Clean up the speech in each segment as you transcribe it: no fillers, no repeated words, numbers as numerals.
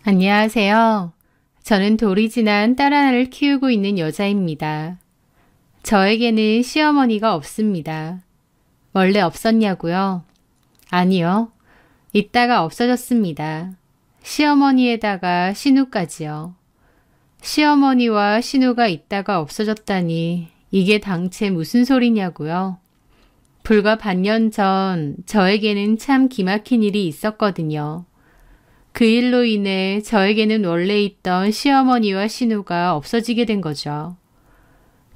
안녕하세요. 저는 돌이 지난 딸 하나를 키우고 있는 여자입니다. 저에게는 시어머니가 없습니다. 원래 없었냐고요? 아니요. 있다가 없어졌습니다. 시어머니에다가 신우까지요. 시어머니와 신우가 있다가 없어졌다니 이게 당최 무슨 소리냐고요? 불과 반년 전 저에게는 참 기막힌 일이 있었거든요. 그 일로 인해 저에게는 원래 있던 시어머니와 신우가 없어지게 된 거죠.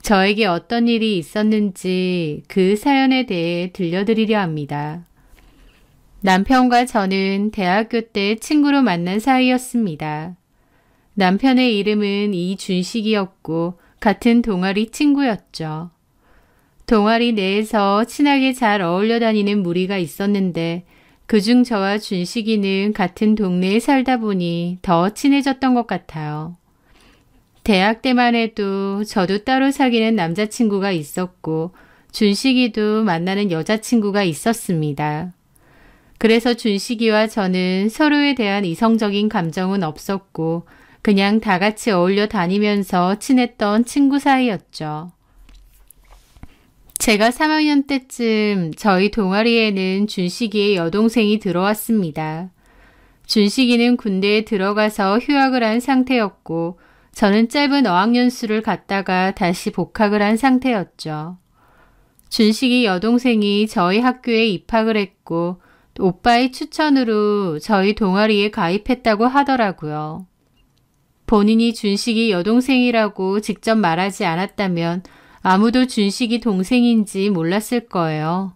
저에게 어떤 일이 있었는지 그 사연에 대해 들려드리려 합니다. 남편과 저는 대학교 때 친구로 만난 사이였습니다. 남편의 이름은 이준식이었고 같은 동아리 친구였죠. 동아리 내에서 친하게 잘 어울려 다니는 무리가 있었는데 그중 저와 준식이는 같은 동네에 살다 보니 더 친해졌던 것 같아요. 대학 때만 해도 저도 따로 사귀는 남자친구가 있었고 준식이도 만나는 여자친구가 있었습니다. 그래서 준식이와 저는 서로에 대한 이성적인 감정은 없었고 그냥 다 같이 어울려 다니면서 친했던 친구 사이였죠. 제가 3학년 때쯤 저희 동아리에는 준식이의 여동생이 들어왔습니다. 준식이는 군대에 들어가서 휴학을 한 상태였고 저는 짧은 어학연수를 갔다가 다시 복학을 한 상태였죠. 준식이 여동생이 저희 학교에 입학을 했고 오빠의 추천으로 저희 동아리에 가입했다고 하더라고요. 본인이 준식이 여동생이라고 직접 말하지 않았다면 아무도 준식이 동생인지 몰랐을 거예요.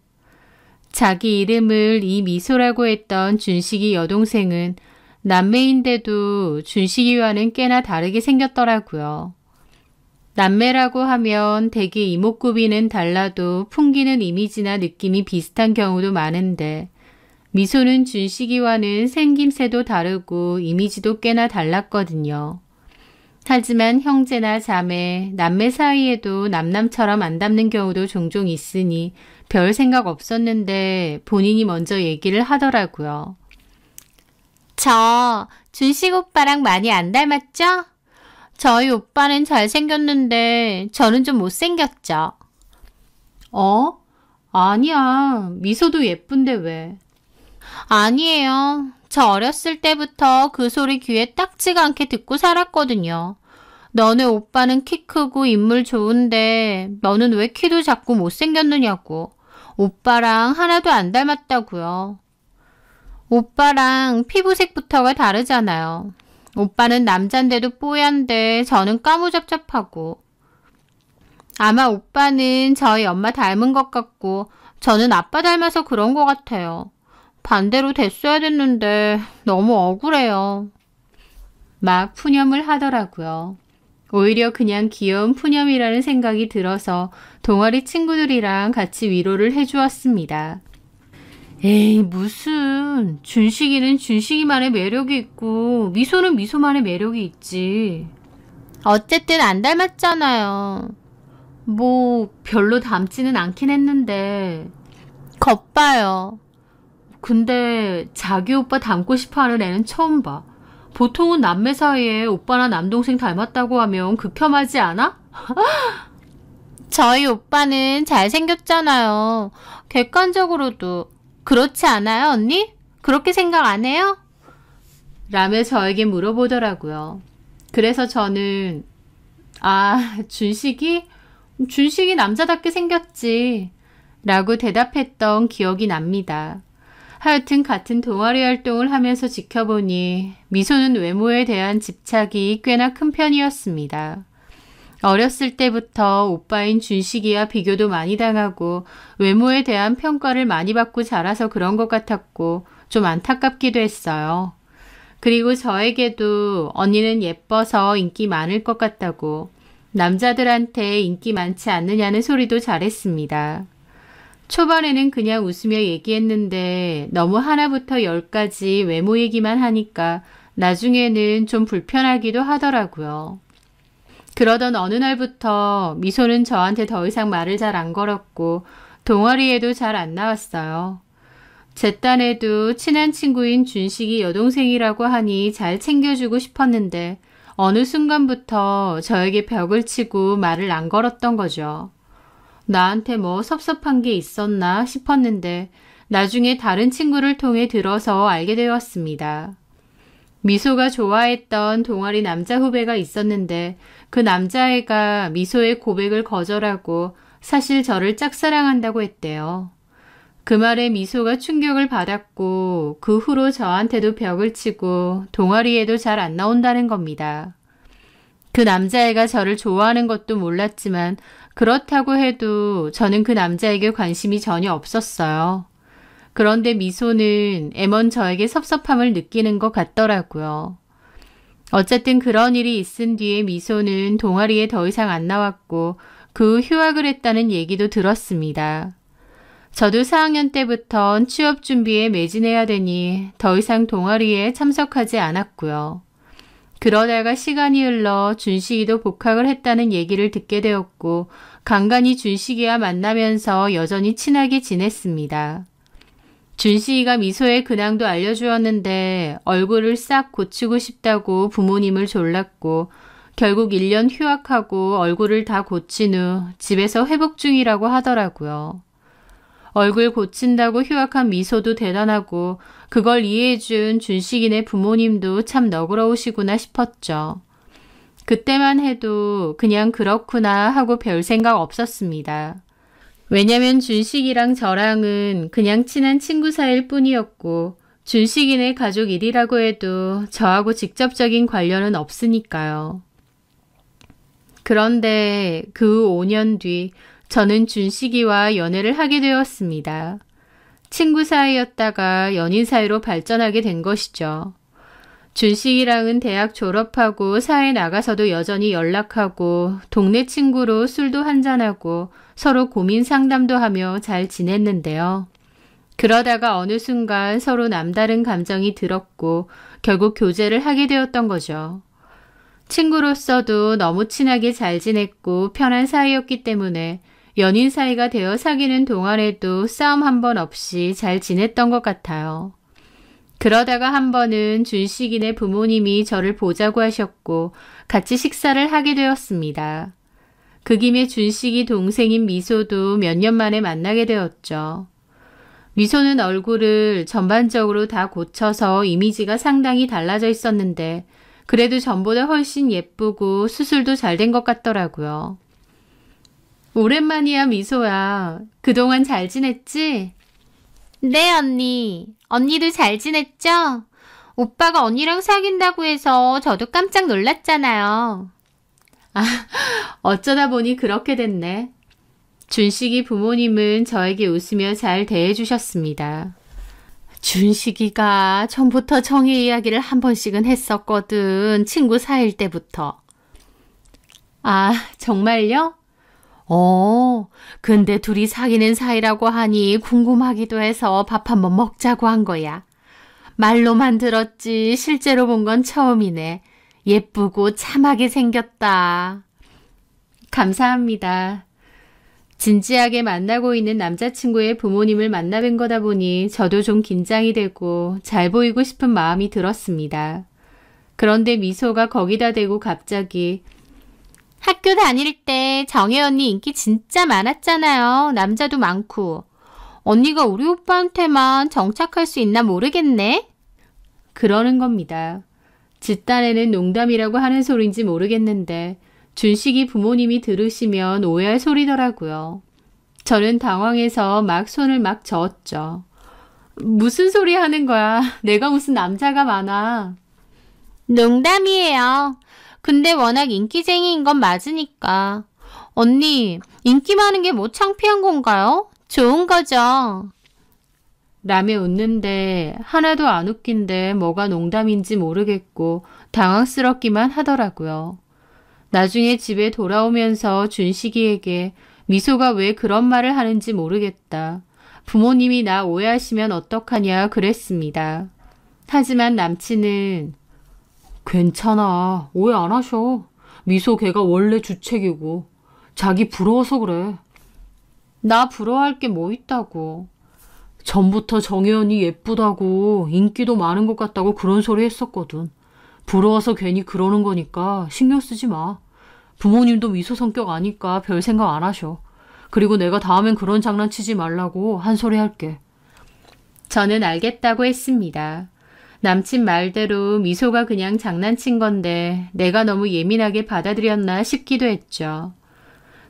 자기 이름을 이미소라고 했던 준식이 여동생은 남매인데도 준식이와는 꽤나 다르게 생겼더라고요. 남매라고 하면 대개 이목구비는 달라도 풍기는 이미지나 느낌이 비슷한 경우도 많은데 미소는 준식이와는 생김새도 다르고 이미지도 꽤나 달랐거든요. 하지만 형제나 자매, 남매 사이에도 남남처럼 안 닮는 경우도 종종 있으니 별 생각 없었는데 본인이 먼저 얘기를 하더라고요. 저 준식 오빠랑 많이 안 닮았죠? 저희 오빠는 잘생겼는데 저는 좀 못생겼죠. 아니야. 미소도 예쁜데 왜? 아니에요. 저 어렸을 때부터 그 소리 귀에 딱지가 않게 듣고 살았거든요. 너네 오빠는 키 크고 인물 좋은데 너는 왜 키도 작고 못생겼느냐고. 오빠랑 하나도 안 닮았다고요. 오빠랑 피부색부터가 다르잖아요. 오빠는 남잔데도 뽀얀데 저는 까무잡잡하고. 아마 오빠는 저희 엄마 닮은 것 같고 저는 아빠 닮아서 그런 것 같아요. 반대로 됐어야 됐는데 너무 억울해요. 막 푸념을 하더라고요. 오히려 그냥 귀여운 푸념이라는 생각이 들어서 동아리 친구들이랑 같이 위로를 해주었습니다. 에이 무슨 준식이는 준식이만의 매력이 있고 미소는 미소만의 매력이 있지. 어쨌든 안 닮았잖아요. 뭐 별로 닮지는 않긴 했는데. 겁봐요. 근데 자기 오빠 닮고 싶어하는 애는 처음 봐. 보통은 남매 사이에 오빠나 남동생 닮았다고 하면 극혐하지 않아? 저희 오빠는 잘생겼잖아요. 객관적으로도. 그렇지 않아요, 언니? 그렇게 생각 안 해요? 라며 저에게 물어보더라고요. 그래서 저는 준식이 남자답게 생겼지 라고 대답했던 기억이 납니다. 하여튼 같은 동아리 활동을 하면서 지켜보니 미소는 외모에 대한 집착이 꽤나 큰 편이었습니다. 어렸을 때부터 오빠인 준식이와 비교도 많이 당하고 외모에 대한 평가를 많이 받고 자라서 그런 것 같았고 좀 안타깝기도 했어요. 그리고 저에게도 언니는 예뻐서 인기 많을 것 같다고 남자들한테 인기 많지 않느냐는 소리도 잘했습니다. 초반에는 그냥 웃으며 얘기했는데 너무 하나부터 열까지 외모 얘기만 하니까 나중에는 좀 불편하기도 하더라고요. 그러던 어느 날부터 미소는 저한테 더 이상 말을 잘 안 걸었고 동아리에도 잘 안 나왔어요. 제 딴에도 친한 친구인 준식이 여동생이라고 하니 잘 챙겨주고 싶었는데 어느 순간부터 저에게 벽을 치고 말을 안 걸었던 거죠. 나한테 뭐 섭섭한 게 있었나 싶었는데 나중에 다른 친구를 통해 들어서 알게 되었습니다. 미소가 좋아했던 동아리 남자 후배가 있었는데 그 남자애가 미소의 고백을 거절하고 사실 저를 짝사랑한다고 했대요. 그 말에 미소가 충격을 받았고 그 후로 저한테도 벽을 치고 동아리에도 잘 안 나온다는 겁니다. 그 남자애가 저를 좋아하는 것도 몰랐지만 그렇다고 해도 저는 그 남자에게 관심이 전혀 없었어요. 그런데 미소는 애먼 저에게 섭섭함을 느끼는 것 같더라고요. 어쨌든 그런 일이 있은 뒤에 미소는 동아리에 더 이상 안 나왔고 그 후 휴학을 했다는 얘기도 들었습니다. 저도 4학년 때부턴 취업 준비에 매진해야 되니 더 이상 동아리에 참석하지 않았고요. 그러다가 시간이 흘러 준식이도 복학을 했다는 얘기를 듣게 되었고 간간히 준식이와 만나면서 여전히 친하게 지냈습니다. 준식이가 미소의 근황도 알려주었는데 얼굴을 싹 고치고 싶다고 부모님을 졸랐고 결국 1년 휴학하고 얼굴을 다 고친 후 집에서 회복 중이라고 하더라고요. 얼굴 고친다고 휴학한 미소도 대단하고 그걸 이해해준 준식이네 부모님도 참 너그러우시구나 싶었죠. 그때만 해도 그냥 그렇구나 하고 별 생각 없었습니다. 왜냐면 준식이랑 저랑은 그냥 친한 친구 사이일 뿐이었고 준식이네 가족 일이라고 해도 저하고 직접적인 관련은 없으니까요. 그런데 그 5년 뒤 저는 준식이와 연애를 하게 되었습니다. 친구 사이였다가 연인 사이로 발전하게 된 것이죠. 준식이랑은 대학 졸업하고 사회 나가서도 여전히 연락하고 동네 친구로 술도 한잔하고 서로 고민 상담도 하며 잘 지냈는데요. 그러다가 어느 순간 서로 남다른 감정이 들었고 결국 교제를 하게 되었던 거죠. 친구로서도 너무 친하게 잘 지냈고 편한 사이였기 때문에 연인 사이가 되어 사귀는 동안에도 싸움 한 번 없이 잘 지냈던 것 같아요. 그러다가 한 번은 준식이네 부모님이 저를 보자고 하셨고 같이 식사를 하게 되었습니다. 그 김에 준식이 동생인 미소도 몇 년 만에 만나게 되었죠. 미소는 얼굴을 전반적으로 다 고쳐서 이미지가 상당히 달라져 있었는데 그래도 전보다 훨씬 예쁘고 수술도 잘 된 것 같더라고요. 오랜만이야, 미소야. 그동안 잘 지냈지? 네, 언니. 언니도 잘 지냈죠? 오빠가 언니랑 사귄다고 해서 저도 깜짝 놀랐잖아요. 아, 어쩌다 보니 그렇게 됐네. 준식이 부모님은 저에게 웃으며 잘 대해주셨습니다. 준식이가 전부터 정의 이야기를 한 번씩은 했었거든. 친구 사귈 때부터. 아, 정말요? 근데 둘이 사귀는 사이라고 하니 궁금하기도 해서 밥 한번 먹자고 한 거야. 말로만 들었지 실제로 본 건 처음이네. 예쁘고 참하게 생겼다. 감사합니다. 진지하게 만나고 있는 남자친구의 부모님을 만나뵌 거다 보니 저도 좀 긴장이 되고 잘 보이고 싶은 마음이 들었습니다. 그런데 미소가 거기다 대고 갑자기 학교 다닐 때 정혜 언니 인기 진짜 많았잖아요. 남자도 많고. 언니가 우리 오빠한테만 정착할 수 있나 모르겠네? 그러는 겁니다. 집단에는 농담이라고 하는 소린지 모르겠는데 준식이 부모님이 들으시면 오해할 소리더라고요. 저는 당황해서 막 손을 막 저었죠. 무슨 소리 하는 거야? 내가 무슨 남자가 많아. 농담이에요. 근데 워낙 인기쟁이인 건 맞으니까. 언니, 인기 많은 게 뭐 창피한 건가요? 좋은 거죠. 라며 웃는데 하나도 안 웃긴데 뭐가 농담인지 모르겠고 당황스럽기만 하더라고요. 나중에 집에 돌아오면서 준식이에게 미소가 왜 그런 말을 하는지 모르겠다. 부모님이 나 오해하시면 어떡하냐 그랬습니다. 하지만 남친은 괜찮아. 오해 안 하셔. 미소 걔가 원래 주책이고 자기 부러워서 그래. 나 부러워할 게 뭐 있다고. 전부터 정혜연이 예쁘다고 인기도 많은 것 같다고 그런 소리 했었거든. 부러워서 괜히 그러는 거니까 신경 쓰지 마. 부모님도 미소 성격 아니까 별 생각 안 하셔. 그리고 내가 다음엔 그런 장난치지 말라고 한 소리 할게. 저는 알겠다고 했습니다. 남친 말대로 미소가 그냥 장난친 건데 내가 너무 예민하게 받아들였나 싶기도 했죠.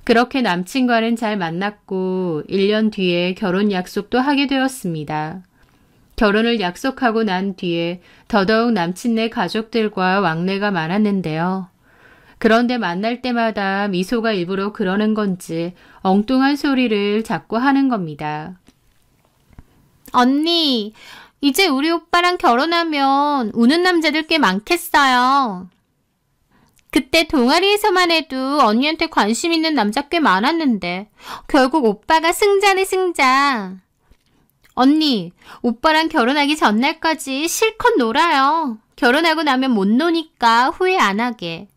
그렇게 남친과는 잘 만났고 1년 뒤에 결혼 약속도 하게 되었습니다. 결혼을 약속하고 난 뒤에 더더욱 남친네 가족들과 왕래가 많았는데요. 그런데 만날 때마다 미소가 일부러 그러는 건지 엉뚱한 소리를 자꾸 하는 겁니다. 언니, 이제 우리 오빠랑 결혼하면 우는 남자들 꽤 많겠어요. 그때 동아리에서만 해도 언니한테 관심 있는 남자 꽤 많았는데 결국 오빠가 승자네 승자. 언니, 오빠랑 결혼하기 전날까지 실컷 놀아요. 결혼하고 나면 못 노니까 후회 안 하게.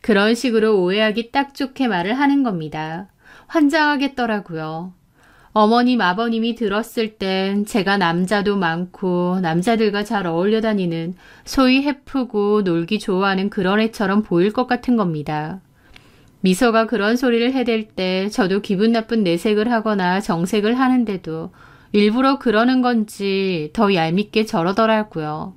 그런 식으로 오해하기 딱 좋게 말을 하는 겁니다. 환장하겠더라고요. 어머님, 아버님이 들었을 땐 제가 남자도 많고 남자들과 잘 어울려 다니는 소위 해프고 놀기 좋아하는 그런 애처럼 보일 것 같은 겁니다. 미소가 그런 소리를 해댈 때 저도 기분 나쁜 내색을 하거나 정색을 하는데도 일부러 그러는 건지 더 얄밉게 저러더라고요.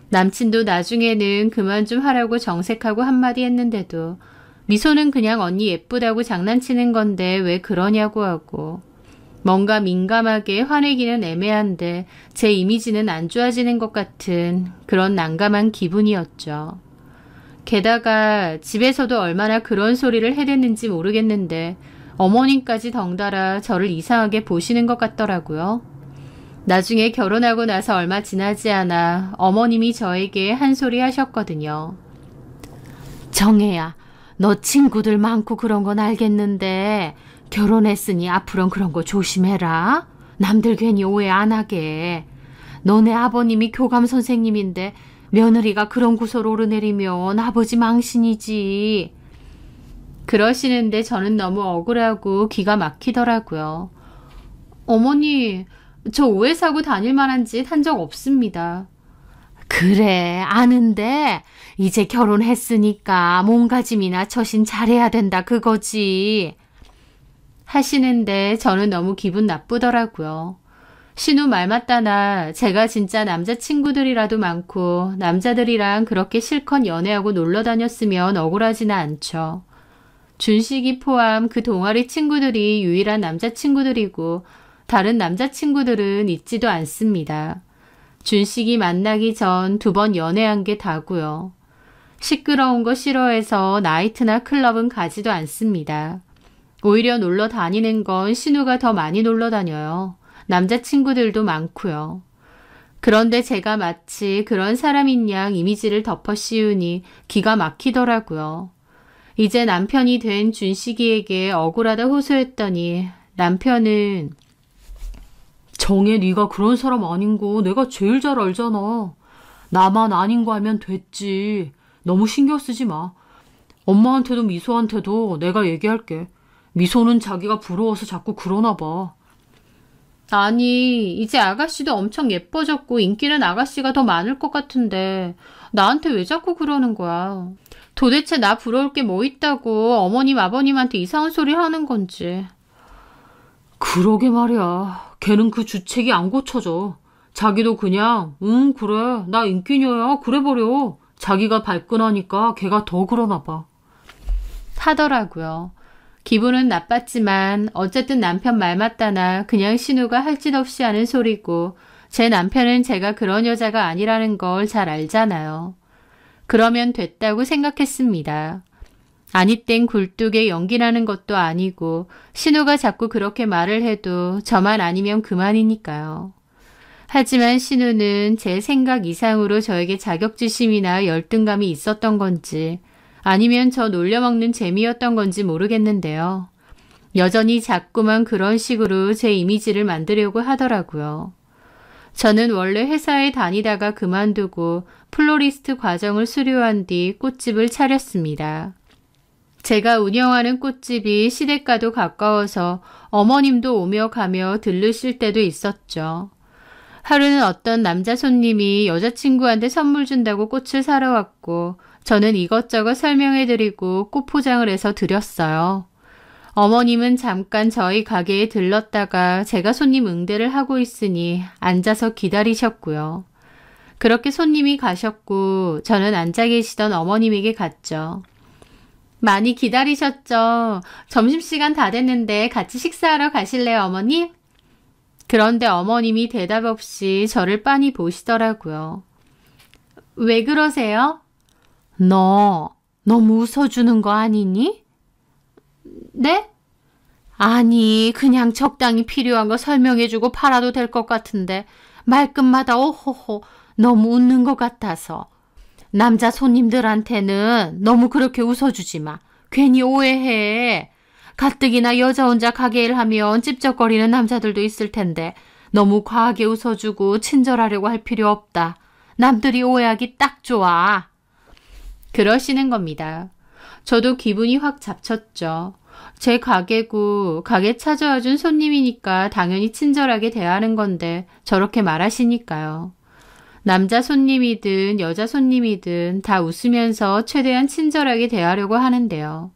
남친도 나중에는 그만 좀 하라고 정색하고 한마디 했는데도 미소는 그냥 언니 예쁘다고 장난치는 건데 왜 그러냐고 하고 뭔가 민감하게 화내기는 애매한데 제 이미지는 안 좋아지는 것 같은 그런 난감한 기분이었죠. 게다가 집에서도 얼마나 그런 소리를 해댔는지 모르겠는데 어머님까지 덩달아 저를 이상하게 보시는 것 같더라고요. 나중에 결혼하고 나서 얼마 지나지 않아 어머님이 저에게 한 소리 하셨거든요. 정혜야, 너 친구들 많고 그런 건 알겠는데 결혼했으니 앞으로는 그런 거 조심해라. 남들 괜히 오해 안 하게. 너네 아버님이 교감 선생님인데 며느리가 그런 구설 오르내리면 아버지 망신이지. 그러시는데 저는 너무 억울하고 기가 막히더라고요. 어머니, 저 오해 사고 다닐 만한 짓 한 적 없습니다. 그래, 아는데 이제 결혼했으니까 몸가짐이나 처신 잘해야 된다 그거지. 하시는데 저는 너무 기분 나쁘더라고요. 신우 말 맞다나 제가 진짜 남자친구들이라도 많고 남자들이랑 그렇게 실컷 연애하고 놀러 다녔으면 억울하지는 않죠. 준식이 포함 그 동아리 친구들이 유일한 남자친구들이고 다른 남자친구들은 있지도 않습니다. 준식이 만나기 전 2번 연애한 게 다고요. 시끄러운 거 싫어해서 나이트나 클럽은 가지도 않습니다. 오히려 놀러 다니는 건 신우가 더 많이 놀러 다녀요. 남자친구들도 많고요. 그런데 제가 마치 그런 사람인 양 이미지를 덮어 씌우니 기가 막히더라고요. 이제 남편이 된 준식이에게 억울하다 호소했더니 남편은 정혜 네가 그런 사람 아닌 거 내가 제일 잘 알잖아. 나만 아닌 거 알면 됐지. 너무 신경 쓰지 마. 엄마한테도 미소한테도 내가 얘기할게. 미소는 자기가 부러워서 자꾸 그러나 봐. 아니, 이제 아가씨도 엄청 예뻐졌고 인기는 아가씨가 더 많을 것 같은데 나한테 왜 자꾸 그러는 거야. 도대체 나 부러울 게 뭐 있다고 어머님 아버님한테 이상한 소리 하는 건지. 그러게 말이야. 걔는 그 주책이 안 고쳐져. 자기도 그냥 그래 나 인기녀야 그래버려. 자기가 발끈하니까 걔가 더 그러나 봐. 하더라고요. 기분은 나빴지만 어쨌든 남편 말 맞다나 그냥 신우가 할 짓 없이 하는 소리고 제 남편은 제가 그런 여자가 아니라는 걸 잘 알잖아요. 그러면 됐다고 생각했습니다. 아니 땐 굴뚝에 연기 나는 것도 아니고 신우가 자꾸 그렇게 말을 해도 저만 아니면 그만이니까요. 하지만 신우는 제 생각 이상으로 저에게 자격지심이나 열등감이 있었던 건지 아니면 저 놀려먹는 재미였던 건지 모르겠는데요. 여전히 자꾸만 그런 식으로 제 이미지를 만들려고 하더라고요. 저는 원래 회사에 다니다가 그만두고 플로리스트 과정을 수료한 뒤 꽃집을 차렸습니다. 제가 운영하는 꽃집이 시댁과도 가까워서 어머님도 오며 가며 들르실 때도 있었죠. 하루는 어떤 남자 손님이 여자친구한테 선물 준다고 꽃을 사러 왔고 저는 이것저것 설명해드리고 꽃 포장을 해서 드렸어요. 어머님은 잠깐 저희 가게에 들렀다가 제가 손님 응대를 하고 있으니 앉아서 기다리셨고요. 그렇게 손님이 가셨고 저는 앉아 계시던 어머님에게 갔죠. 많이 기다리셨죠? 점심시간 다 됐는데 같이 식사하러 가실래요, 어머님? 그런데 어머님이 대답 없이 저를 빤히 보시더라고요. 왜 그러세요? 너 너무 웃어주는 거 아니니? 네? 아니, 그냥 적당히 필요한 거 설명해주고 팔아도 될 것 같은데 말끝마다 오호호 너무 웃는 것 같아서. 남자 손님들한테는 너무 그렇게 웃어주지 마. 괜히 오해해. 가뜩이나 여자 혼자 가게 일하면 찝쩍거리는 남자들도 있을 텐데 너무 과하게 웃어주고 친절하려고 할 필요 없다. 남들이 오해하기 딱 좋아. 그러시는 겁니다. 저도 기분이 확 잡쳤죠. 제 가게고 가게 찾아와준 손님이니까 당연히 친절하게 대하는 건데 저렇게 말하시니까요. 남자 손님이든 여자 손님이든 다 웃으면서 최대한 친절하게 대하려고 하는데요.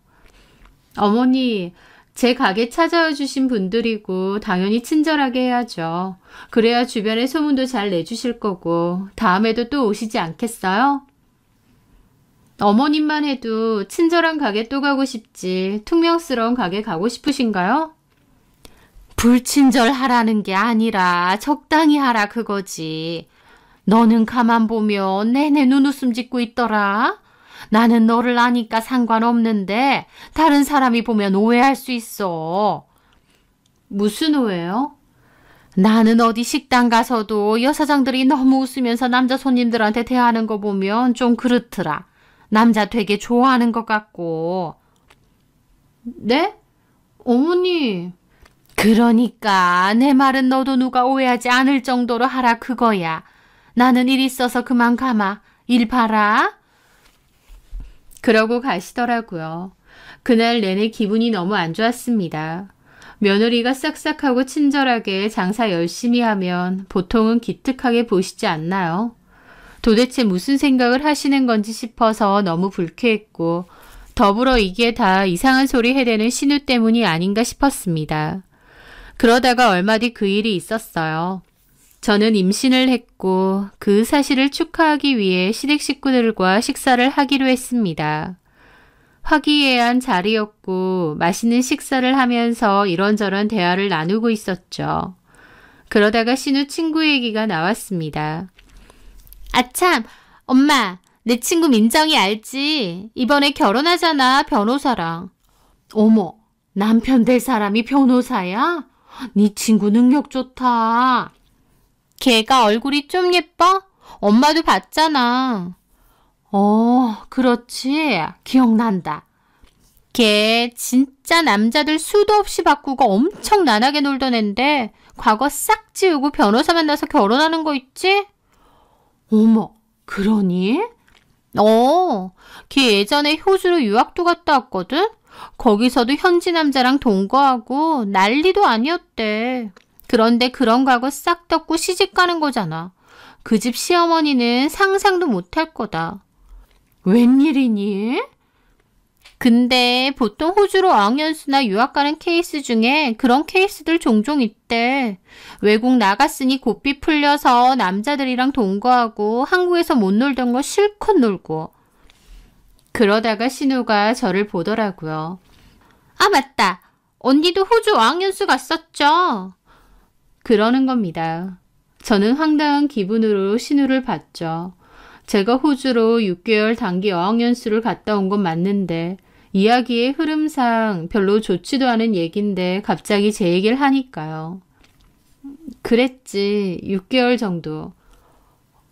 어머니, 제 가게 찾아와 주신 분들이고 당연히 친절하게 해야죠. 그래야 주변에 소문도 잘 내주실 거고 다음에도 또 오시지 않겠어요? 어머님만 해도 친절한 가게 또 가고 싶지 퉁명스러운 가게 가고 싶으신가요? 불친절하라는 게 아니라 적당히 하라 그거지. 너는 가만 보면 내내 눈웃음 짓고 있더라. 나는 너를 아니까 상관없는데 다른 사람이 보면 오해할 수 있어. 무슨 오해요? 나는 어디 식당 가서도 여사장들이 너무 웃으면서 남자 손님들한테 대하는 거 보면 좀 그렇더라. 남자 되게 좋아하는 것 같고. 네? 어머니. 그러니까 내 말은 너도 누가 오해하지 않을 정도로 하라 그거야. 나는 일 있어서 그만 가마. 일 봐라. 그러고 가시더라고요. 그날 내내 기분이 너무 안 좋았습니다. 며느리가 싹싹하고 친절하게 장사 열심히 하면 보통은 기특하게 보시지 않나요? 도대체 무슨 생각을 하시는 건지 싶어서 너무 불쾌했고 더불어 이게 다 이상한 소리 해대는 신우 때문이 아닌가 싶었습니다. 그러다가 얼마 뒤 그 일이 있었어요. 저는 임신을 했고 그 사실을 축하하기 위해 시댁 식구들과 식사를 하기로 했습니다. 화기애애한 자리였고 맛있는 식사를 하면서 이런저런 대화를 나누고 있었죠. 그러다가 신우 친구 얘기가 나왔습니다. 아참, 엄마, 내 친구 민정이 알지? 이번에 결혼하잖아, 변호사랑. 어머, 남편 될 사람이 변호사야? 네 친구 능력 좋다. 걔가 얼굴이 좀 예뻐? 엄마도 봤잖아. 그렇지. 기억난다. 걔 진짜 남자들 수도 없이 바꾸고 엄청 난하게 놀던 앤데 과거 싹 지우고 변호사 만나서 결혼하는 거 있지? 어머, 그러니? 걔 예전에 호주로 유학도 갔다 왔거든? 거기서도 현지 남자랑 동거하고 난리도 아니었대. 그런데 그런 과거 싹 덮고 시집 가는 거잖아. 그 집 시어머니는 상상도 못할 거다. 웬일이니? 근데 보통 호주로 어학연수나 유학 가는 케이스 중에 그런 케이스들 종종 있대. 외국 나갔으니 고삐 풀려서 남자들이랑 동거하고 한국에서 못 놀던 거 실컷 놀고. 그러다가 신우가 저를 보더라고요. 아, 맞다. 언니도 호주 어학연수 갔었죠? 그러는 겁니다. 저는 황당한 기분으로 신우를 봤죠. 제가 호주로 6개월 단기 어학연수를 갔다 온 건 맞는데 이야기의 흐름상 별로 좋지도 않은 얘긴데 갑자기 제 얘기를 하니까요. 그랬지. 6개월 정도.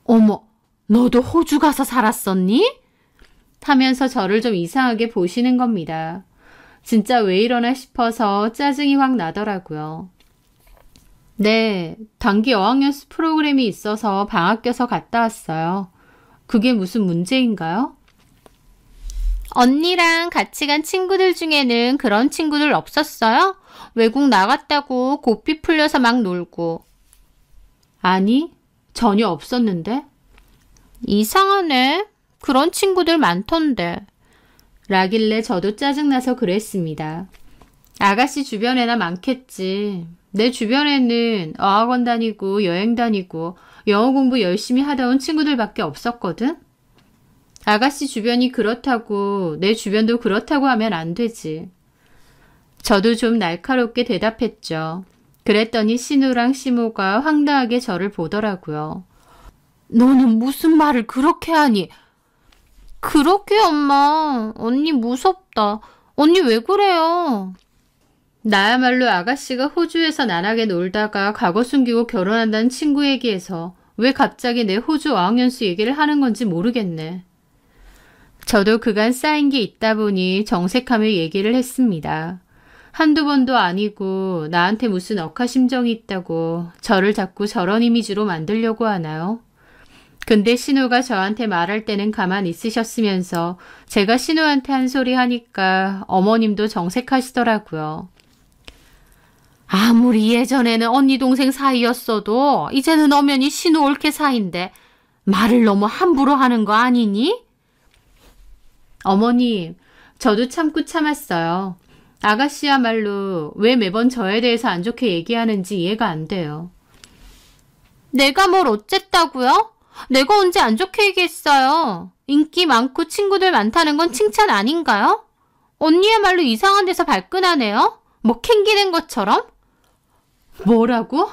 어머, 너도 호주 가서 살았었니? 하면서 저를 좀 이상하게 보시는 겁니다. 진짜 왜 이러나 싶어서 짜증이 확 나더라고요. 네, 단기 어학연수 프로그램이 있어서 방학 껴서 갔다 왔어요. 그게 무슨 문제인가요? 언니랑 같이 간 친구들 중에는 그런 친구들 없었어요? 외국 나갔다고 고삐 풀려서 막 놀고. 아니, 전혀 없었는데. 이상하네. 그런 친구들 많던데. 라길래 저도 짜증나서 그랬습니다. 아가씨 주변에나 많겠지. 내 주변에는 어학원 다니고 여행 다니고 영어 공부 열심히 하다 온 친구들밖에 없었거든. 아가씨 주변이 그렇다고 내 주변도 그렇다고 하면 안 되지. 저도 좀 날카롭게 대답했죠. 그랬더니 신우랑 시모가 황당하게 저를 보더라고요. 너는 무슨 말을 그렇게 하니? 그러게 엄마. 언니 무섭다. 언니 왜 그래요? 나야말로 아가씨가 호주에서 난하게 놀다가 과거 숨기고 결혼한다는 친구 얘기에서 왜 갑자기 내 호주 어학연수 얘기를 하는 건지 모르겠네. 저도 그간 쌓인 게 있다 보니 정색하며 얘기를 했습니다. 한두 번도 아니고 나한테 무슨 억하심정이 있다고 저를 자꾸 저런 이미지로 만들려고 하나요? 근데 신우가 저한테 말할 때는 가만히 있으셨으면서 제가 신우한테 한 소리 하니까 어머님도 정색하시더라고요. 아무리 예전에는 언니 동생 사이였어도 이제는 엄연히 신우 올케 사이인데 말을 너무 함부로 하는 거 아니니? 어머님, 저도 참고 참았어요. 아가씨야말로 왜 매번 저에 대해서 안 좋게 얘기하는지 이해가 안 돼요. 내가 뭘 어쨌다고요? 내가 언제 안 좋게 얘기했어요. 인기 많고 친구들 많다는 건 칭찬 아닌가요? 언니야말로 이상한 데서 발끈하네요. 뭐 캥기는 것처럼? 뭐라고?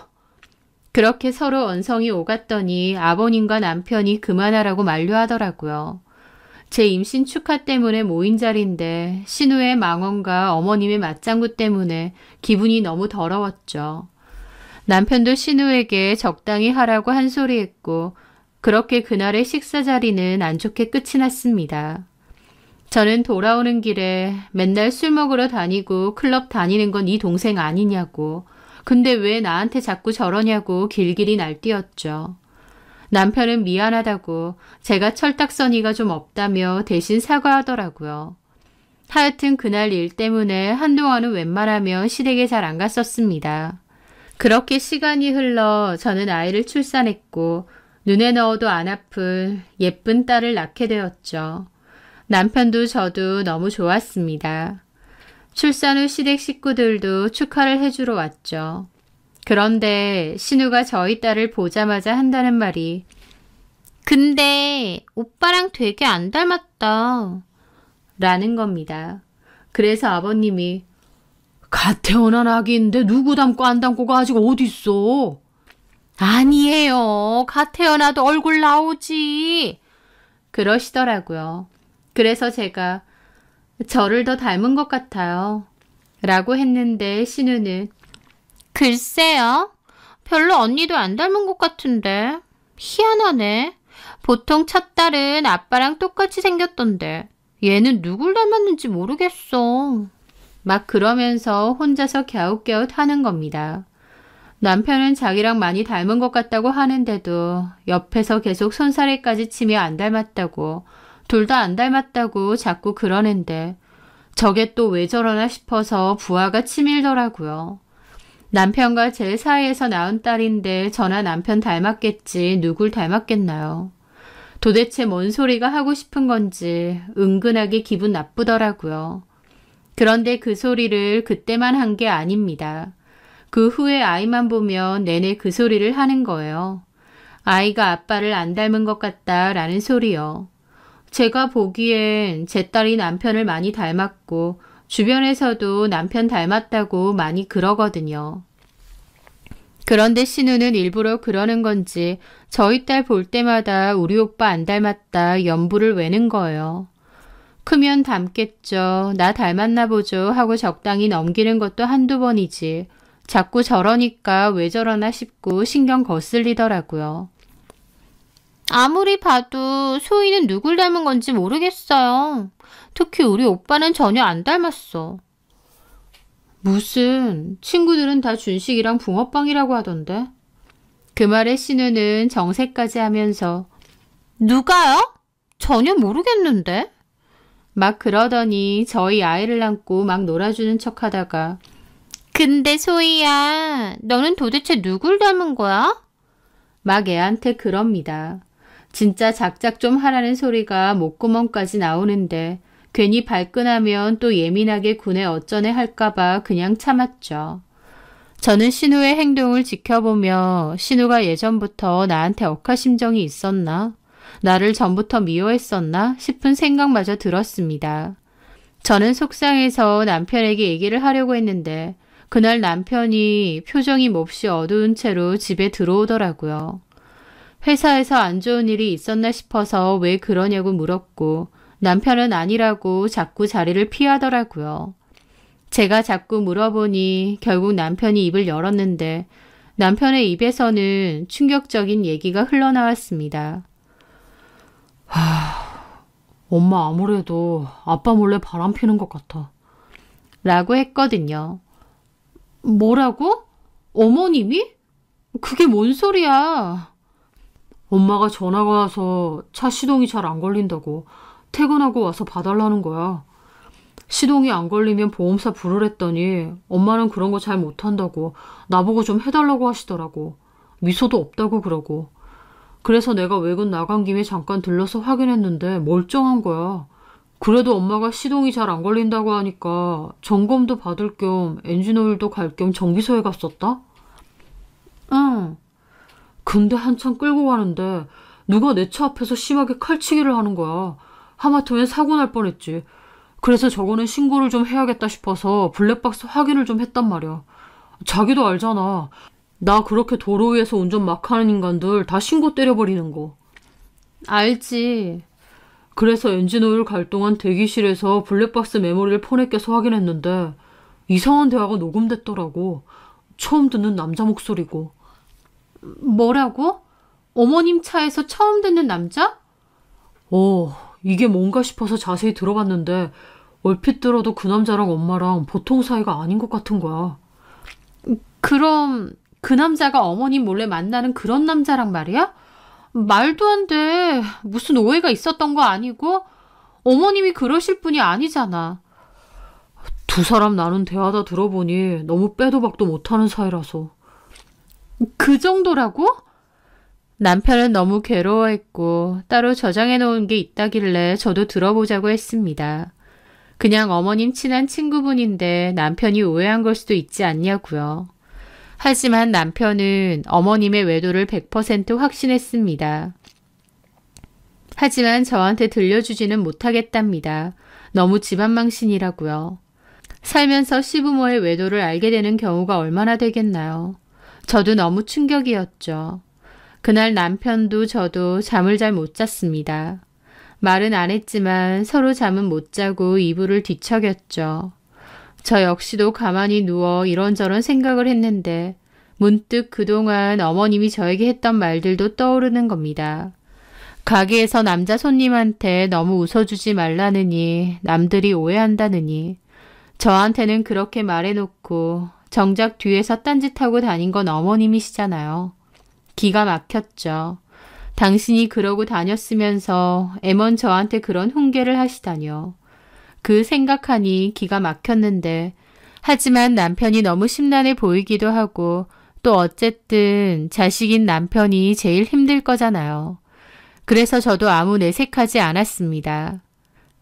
그렇게 서로 언성이 오갔더니 아버님과 남편이 그만하라고 만류하더라고요. 제 임신 축하 때문에 모인 자리인데 신우의 망언과 어머님의 맞장구 때문에 기분이 너무 더러웠죠. 남편도 신우에게 적당히 하라고 한 소리 했고 그렇게 그날의 식사 자리는 안 좋게 끝이 났습니다. 저는 돌아오는 길에 맨날 술 먹으러 다니고 클럽 다니는 건 네 동생 아니냐고 근데 왜 나한테 자꾸 저러냐고 길길이 날뛰었죠. 남편은 미안하다고 제가 철딱서니가 좀 없다며 대신 사과하더라고요. 하여튼 그날 일 때문에 한동안은 웬만하면 시댁에 잘 안 갔었습니다. 그렇게 시간이 흘러 저는 아이를 출산했고 눈에 넣어도 안 아플 예쁜 딸을 낳게 되었죠. 남편도 저도 너무 좋았습니다. 출산 후 시댁 식구들도 축하를 해주러 왔죠. 그런데 신우가 저희 딸을 보자마자 한다는 말이 근데 오빠랑 되게 안 닮았다 라는 겁니다. 그래서 아버님이 갓 태어난 아기인데 누구 닮고 안 닮고가 아직 어딨어? 아니에요. 갓 태어나도 얼굴 나오지. 그러시더라고요. 그래서 제가 저를 더 닮은 것 같아요 라고 했는데 신우는 글쎄요. 별로 언니도 안 닮은 것 같은데. 희한하네. 보통 첫 딸은 아빠랑 똑같이 생겼던데 얘는 누굴 닮았는지 모르겠어. 막 그러면서 혼자서 갸웃갸웃 하는 겁니다. 남편은 자기랑 많이 닮은 것 같다고 하는데도 옆에서 계속 손사래까지 치며 안 닮았다고 둘 다 안 닮았다고 자꾸 그러는데 저게 또 왜 저러나 싶어서 부하가 치밀더라고요. 남편과 제 사이에서 낳은 딸인데 저나 남편 닮았겠지 누굴 닮았겠나요. 도대체 뭔 소리가 하고 싶은 건지 은근하게 기분 나쁘더라고요. 그런데 그 소리를 그때만 한 게 아닙니다. 그 후에 아이만 보면 내내 그 소리를 하는 거예요. 아이가 아빠를 안 닮은 것 같다라는 소리요. 제가 보기엔 제 딸이 남편을 많이 닮았고 주변에서도 남편 닮았다고 많이 그러거든요. 그런데 신우는 일부러 그러는 건지 저희 딸 볼 때마다 우리 오빠 안 닮았다 연부를 외는 거예요. 크면 닮겠죠. 나 닮았나 보죠 하고 적당히 넘기는 것도 한두 번이지. 자꾸 저러니까 왜 저러나 싶고 신경 거슬리더라고요. 아무리 봐도 소희는 누굴 닮은 건지 모르겠어요. 특히 우리 오빠는 전혀 안 닮았어. 무슨 친구들은 다 준식이랑 붕어빵이라고 하던데. 그 말에 신우는 정색까지 하면서 누가요? 전혀 모르겠는데. 막 그러더니 저희 아이를 안고 막 놀아주는 척 하다가 근데 소희야, 너는 도대체 누굴 닮은 거야? 막 애한테 그럽니다. 진짜 작작 좀 하라는 소리가 목구멍까지 나오는데 괜히 발끈하면 또 예민하게 군에 어쩌네 할까봐 그냥 참았죠. 저는 신우의 행동을 지켜보며 신우가 예전부터 나한테 억하심정이 있었나? 나를 전부터 미워했었나? 싶은 생각마저 들었습니다. 저는 속상해서 남편에게 얘기를 하려고 했는데 그날 남편이 표정이 몹시 어두운 채로 집에 들어오더라고요. 회사에서 안 좋은 일이 있었나 싶어서 왜 그러냐고 물었고 남편은 아니라고 자꾸 자리를 피하더라고요. 제가 자꾸 물어보니 결국 남편이 입을 열었는데 남편의 입에서는 충격적인 얘기가 흘러나왔습니다. 엄마 아무래도 아빠 몰래 바람 피는 것 같아. 라고 했거든요. 뭐라고? 어머님이? 그게 뭔 소리야? 엄마가 전화가 와서 차 시동이 잘 안 걸린다고 퇴근하고 와서 봐달라는 거야. 시동이 안 걸리면 보험사 부르랬더니 엄마는 그런 거 잘 못한다고 나보고 좀 해달라고 하시더라고. 미소도 없다고 그러고. 그래서 내가 외근 나간 김에 잠깐 들러서 확인했는데 멀쩡한 거야. 그래도 엄마가 시동이 잘 안 걸린다고 하니까 점검도 받을 겸 엔진오일도 갈 겸 정비소에 갔었다? 응. 근데 한참 끌고 가는데 누가 내 차 앞에서 심하게 칼치기를 하는 거야. 하마터면 사고 날 뻔했지. 그래서 저거는 신고를 좀 해야겠다 싶어서 블랙박스 확인을 좀 했단 말이야. 자기도 알잖아. 나 그렇게 도로 위에서 운전 막 하는 인간들 다 신고 때려버리는 거. 알지. 그래서 엔진오일 갈 동안 대기실에서 블랙박스 메모리를 폰에 껴서 확인했는데 이상한 대화가 녹음됐더라고. 처음 듣는 남자 목소리고. 뭐라고? 어머님 차에서 처음 듣는 남자? 이게 뭔가 싶어서 자세히 들어봤는데 얼핏 들어도 그 남자랑 엄마랑 보통 사이가 아닌 것 같은 거야. 그럼 그 남자가 어머님 몰래 만나는 그런 남자랑 말이야? 말도 안 돼. 무슨 오해가 있었던 거 아니고 어머님이 그러실 분이 아니잖아. 두 사람 나눈 대화다 들어보니 너무 빼도 박도 못하는 사이라서. 그 정도라고? 남편은 너무 괴로워했고 따로 저장해 놓은 게 있다길래 저도 들어보자고 했습니다. 그냥 어머님 친한 친구분인데 남편이 오해한 걸 수도 있지 않냐고요. 하지만 남편은 어머님의 외도를 100% 확신했습니다. 하지만 저한테 들려주지는 못하겠답니다. 너무 집안망신이라고요. 살면서 시부모의 외도를 알게 되는 경우가 얼마나 되겠나요? 저도 너무 충격이었죠. 그날 남편도 저도 잠을 잘 못 잤습니다. 말은 안 했지만 서로 잠은 못 자고 이불을 뒤척였죠. 저 역시도 가만히 누워 이런저런 생각을 했는데 문득 그동안 어머님이 저에게 했던 말들도 떠오르는 겁니다. 가게에서 남자 손님한테 너무 웃어주지 말라느니 남들이 오해한다느니 저한테는 그렇게 말해놓고 정작 뒤에서 딴짓하고 다닌 건 어머님이시잖아요. 기가 막혔죠. 당신이 그러고 다녔으면서 애먼 저한테 그런 훈계를 하시다뇨. 그 생각하니 기가 막혔는데 하지만 남편이 너무 심란해 보이기도 하고 또 어쨌든 자식인 남편이 제일 힘들 거잖아요. 그래서 저도 아무 내색하지 않았습니다.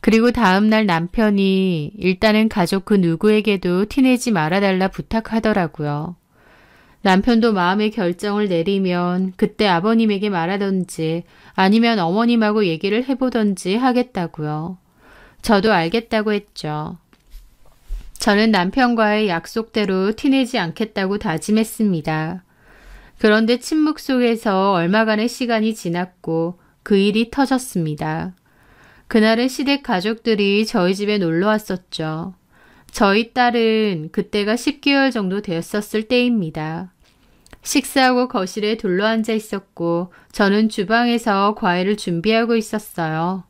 그리고 다음날 남편이 일단은 가족 그 누구에게도 티내지 말아달라 부탁하더라고요. 남편도 마음의 결정을 내리면 그때 아버님에게 말하던지 아니면 어머님하고 얘기를 해보던지 하겠다고요. 저도 알겠다고 했죠. 저는 남편과의 약속대로 티내지 않겠다고 다짐했습니다. 그런데 침묵 속에서 얼마간의 시간이 지났고 그 일이 터졌습니다. 그날은 시댁 가족들이 저희 집에 놀러 왔었죠. 저희 딸은 그때가 10개월 정도 되었었을 때입니다. 식사하고 거실에 둘러앉아 있었고 저는 주방에서 과일을 준비하고 있었어요.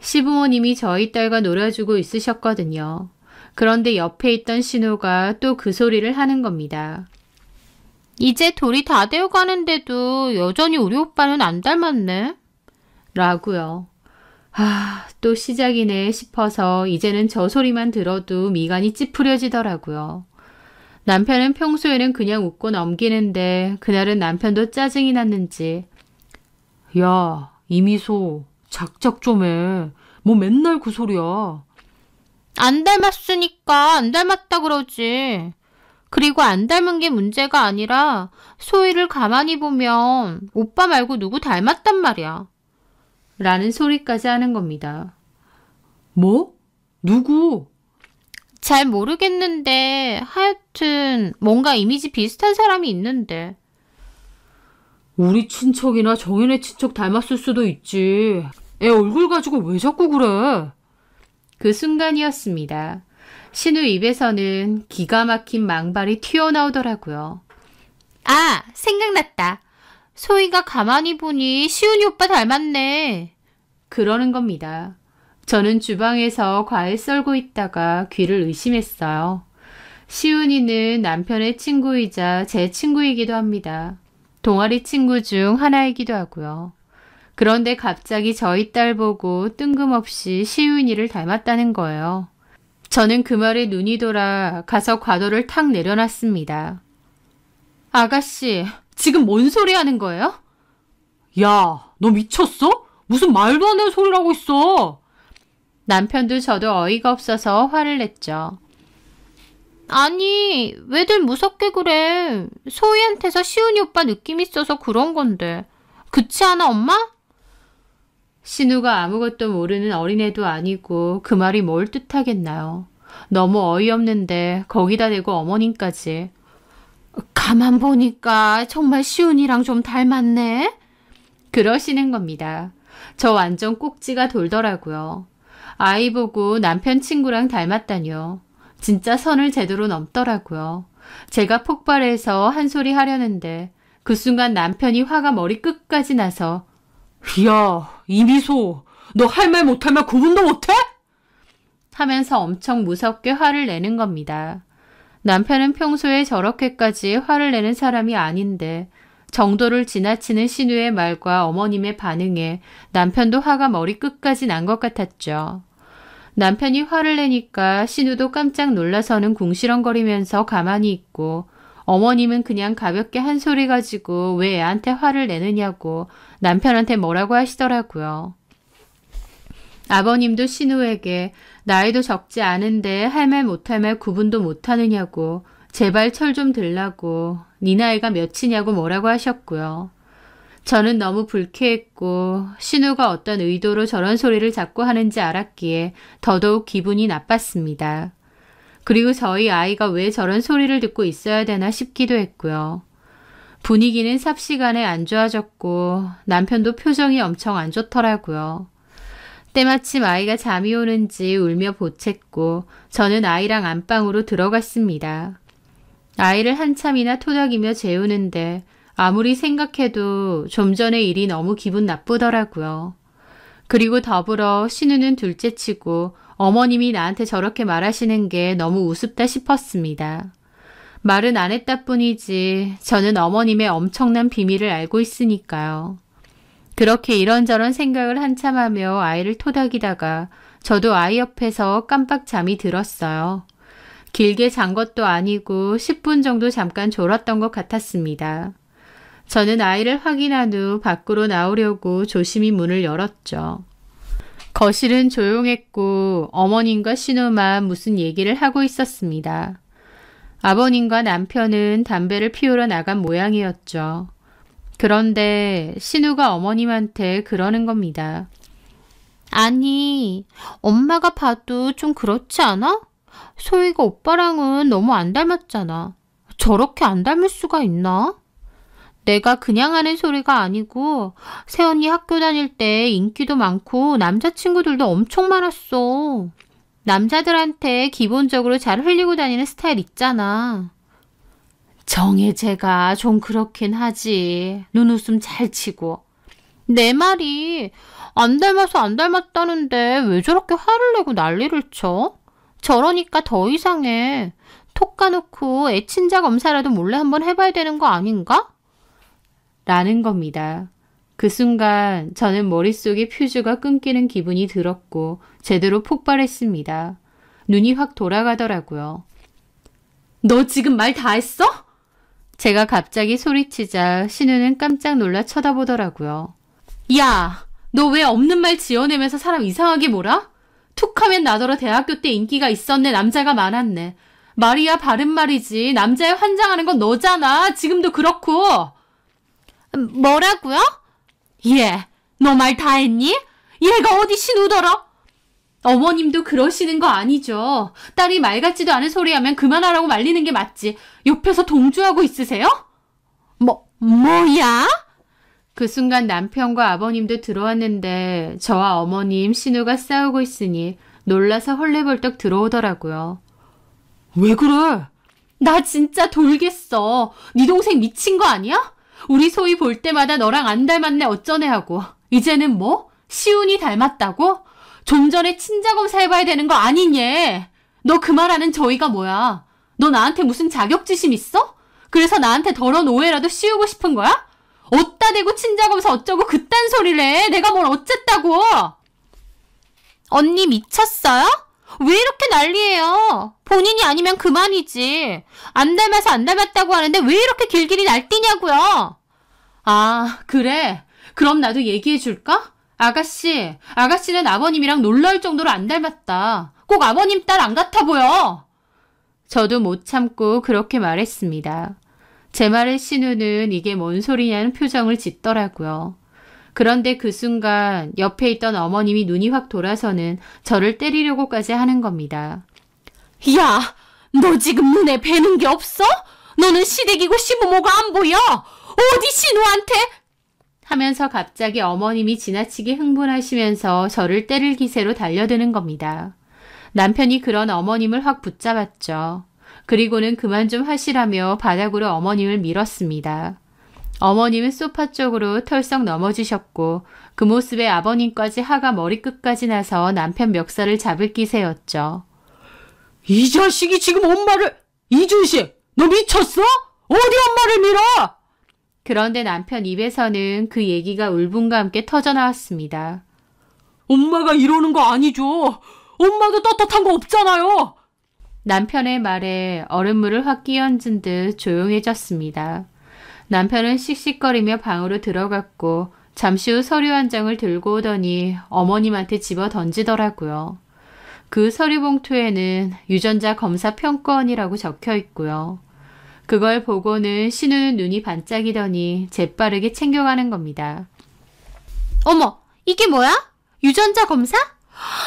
시부모님이 저희 딸과 놀아주고 있으셨거든요. 그런데 옆에 있던 신우가 또 그 소리를 하는 겁니다. 이제 돌이 다 되어가는데도 여전히 우리 오빠는 안 닮았네. 라고요. 또 시작이네 싶어서 이제는 저 소리만 들어도 미간이 찌푸려지더라고요. 남편은 평소에는 그냥 웃고 넘기는데 그날은 남편도 짜증이 났는지 야, 이미소 작작 좀 해. 뭐 맨날 그 소리야. 안 닮았으니까 안 닮았다 그러지. 그리고 안 닮은 게 문제가 아니라 소희를 가만히 보면 오빠 말고 누구 닮았단 말이야. 라는 소리까지 하는 겁니다. 뭐? 누구? 잘 모르겠는데 하여튼 뭔가 이미지 비슷한 사람이 있는데. 우리 친척이나 정연의 친척 닮았을 수도 있지. 애 얼굴 가지고 왜 자꾸 그래? 그 순간이었습니다. 신우 입에서는 기가 막힌 망발이 튀어나오더라고요. 아, 생각났다. 소희가 가만히 보니 시훈이 오빠 닮았네. 그러는 겁니다. 저는 주방에서 과일 썰고 있다가 귀를 의심했어요. 시훈이는 남편의 친구이자 제 친구이기도 합니다. 동아리 친구 중 하나이기도 하고요. 그런데 갑자기 저희 딸 보고 뜬금없이 시훈이를 닮았다는 거예요. 저는 그 말에 눈이 돌아 가서 과도를 탁 내려놨습니다. 아가씨, 지금 뭔 소리 하는 거예요? 야, 너 미쳤어? 무슨 말도 안 되는 소리를 하고 있어. 남편도 저도 어이가 없어서 화를 냈죠. 아니, 왜들 무섭게 그래. 소희한테서 시훈이 오빠 느낌 있어서 그런 건데. 그치 않아, 엄마? 신우가 아무것도 모르는 어린애도 아니고 그 말이 뭘 뜻하겠나요. 너무 어이없는데 거기다 대고 어머님까지. 가만 보니까 정말 시훈이랑 좀 닮았네? 그러시는 겁니다. 저 완전 꼭지가 돌더라고요. 아이 보고 남편 친구랑 닮았다뇨. 진짜 선을 제대로 넘더라고요. 제가 폭발해서 한 소리 하려는데 그 순간 남편이 화가 머리 끝까지 나서 야, 이미소, 너 할 말 못할 말 구분도 못해? 하면서 엄청 무섭게 화를 내는 겁니다. 남편은 평소에 저렇게까지 화를 내는 사람이 아닌데 정도를 지나치는 신우의 말과 어머님의 반응에 남편도 화가 머리 끝까지 난 것 같았죠. 남편이 화를 내니까 신우도 깜짝 놀라서는 궁시렁거리면서 가만히 있고 어머님은 그냥 가볍게 한 소리 가지고 왜 애한테 화를 내느냐고 남편한테 뭐라고 하시더라고요. 아버님도 신우에게 나이도 적지 않은데 할 말 못할 말 구분도 못하느냐고 제발 철 좀 들라고 네 나이가 몇이냐고 뭐라고 하셨고요. 저는 너무 불쾌했고 신우가 어떤 의도로 저런 소리를 자꾸 하는지 알았기에 더더욱 기분이 나빴습니다. 그리고 저희 아이가 왜 저런 소리를 듣고 있어야 되나 싶기도 했고요. 분위기는 삽시간에 안 좋아졌고 남편도 표정이 엄청 안 좋더라고요. 때마침 아이가 잠이 오는지 울며 보챘고 저는 아이랑 안방으로 들어갔습니다. 아이를 한참이나 토닥이며 재우는데 아무리 생각해도 좀 전의 일이 너무 기분 나쁘더라고요. 그리고 더불어 신우는 둘째치고 어머님이 나한테 저렇게 말하시는 게 너무 우습다 싶었습니다. 말은 안 했다 뿐이지 저는 어머님의 엄청난 비밀을 알고 있으니까요. 그렇게 이런저런 생각을 한참 하며 아이를 토닥이다가 저도 아이 옆에서 깜빡 잠이 들었어요. 길게 잔 것도 아니고 10분 정도 잠깐 졸았던 것 같았습니다. 저는 아이를 확인한 후 밖으로 나오려고 조심히 문을 열었죠. 거실은 조용했고 어머님과 신우만 무슨 얘기를 하고 있었습니다. 아버님과 남편은 담배를 피우러 나간 모양이었죠. 그런데 신우가 어머님한테 그러는 겁니다. 아니, 엄마가 봐도 좀 그렇지 않아? 소희가 오빠랑은 너무 안 닮았잖아. 저렇게 안 닮을 수가 있나? 내가 그냥 하는 소리가 아니고 새언니 학교 다닐 때 인기도 많고 남자친구들도 엄청 많았어. 남자들한테 기본적으로 잘 흘리고 다니는 스타일 있잖아. 정혜재가 좀 그렇긴 하지. 눈웃음 잘 치고. 내 말이 안 닮아서 안 닮았다는데 왜 저렇게 화를 내고 난리를 쳐? 저러니까 더 이상해. 톡 까놓고 애 친자 검사라도 몰래 한번 해봐야 되는 거 아닌가? 라는 겁니다. 그 순간 저는 머릿속에 퓨즈가 끊기는 기분이 들었고 제대로 폭발했습니다. 눈이 확 돌아가더라고요. 너 지금 말 다 했어? 제가 갑자기 소리치자 신우는 깜짝 놀라 쳐다보더라고요. 야, 너 왜 없는 말 지어내면서 사람 이상하게 몰아? 툭하면 나더러 대학교 때 인기가 있었네, 남자가 많았네. 말이야 바른 말이지. 남자에 환장하는 건 너잖아. 지금도 그렇고. 뭐라고요? 얘, 너 말 다 했니? 얘가 어디 신우더라? 어머님도 그러시는 거 아니죠. 딸이 말 같지도 않은 소리 하면 그만하라고 말리는 게 맞지. 옆에서 동조하고 있으세요? 뭐야? 그 순간 남편과 아버님도 들어왔는데 저와 어머님, 신우가 싸우고 있으니 놀라서 헐레벌떡 들어오더라고요. 왜 그래? 나 진짜 돌겠어. 네 동생 미친 거 아니야? 우리 소희 볼 때마다 너랑 안 닮았네 어쩌네 하고. 이제는 뭐? 시훈이 닮았다고? 좀 전에 친자검사 해봐야 되는 거 아니냐? 너 그 말하는 저희가 뭐야? 너 나한테 무슨 자격지심 있어? 그래서 나한테 더러운 오해라도 씌우고 싶은 거야? 어따 대고 친자검사 어쩌고 그딴 소리를 해. 내가 뭘 어쨌다고. 언니 미쳤어요? 왜 이렇게 난리예요? 본인이 아니면 그만이지. 안 닮아서 안 닮았다고 하는데 왜 이렇게 길길이 날뛰냐고요. 아, 그래? 그럼 나도 얘기해 줄까? 아가씨는 아버님이랑 놀라울 정도로 안 닮았다. 꼭 아버님 딸 안 같아 보여. 저도 못 참고 그렇게 말했습니다. 제 말에 신우는 이게 뭔 소리냐는 표정을 짓더라고요. 그런데 그 순간 옆에 있던 어머님이 눈이 확 돌아서는 저를 때리려고까지 하는 겁니다. 야, 너 지금 눈에 뵈는 게 없어? 너는 시댁이고 시부모가 안 보여? 어디 신우한테? 하면서 갑자기 어머님이 지나치게 흥분하시면서 저를 때릴 기세로 달려드는 겁니다. 남편이 그런 어머님을 확 붙잡았죠. 그리고는 그만 좀 하시라며 바닥으로 어머님을 밀었습니다. 어머님은 소파 쪽으로 털썩 넘어지셨고 그 모습에 아버님까지 화가 머리끝까지 나서 남편 멱살을 잡을 기세였죠. 이 자식이 지금 엄마를... 이준식, 너 미쳤어? 어디 엄마를 밀어? 그런데 남편 입에서는 그 얘기가 울분과 함께 터져나왔습니다. 엄마가 이러는 거 아니죠. 엄마도 떳떳한 거 없잖아요. 남편의 말에 얼음물을 확 끼얹은 듯 조용해졌습니다. 남편은 씩씩거리며 방으로 들어갔고 잠시 후 서류 한 장을 들고 오더니 어머님한테 집어 던지더라고요. 그 서류 봉투에는 유전자 검사 평가원이라고 적혀 있고요. 그걸 보고는 신우는 눈이 반짝이더니 재빠르게 챙겨가는 겁니다. 어머, 이게 뭐야? 유전자 검사?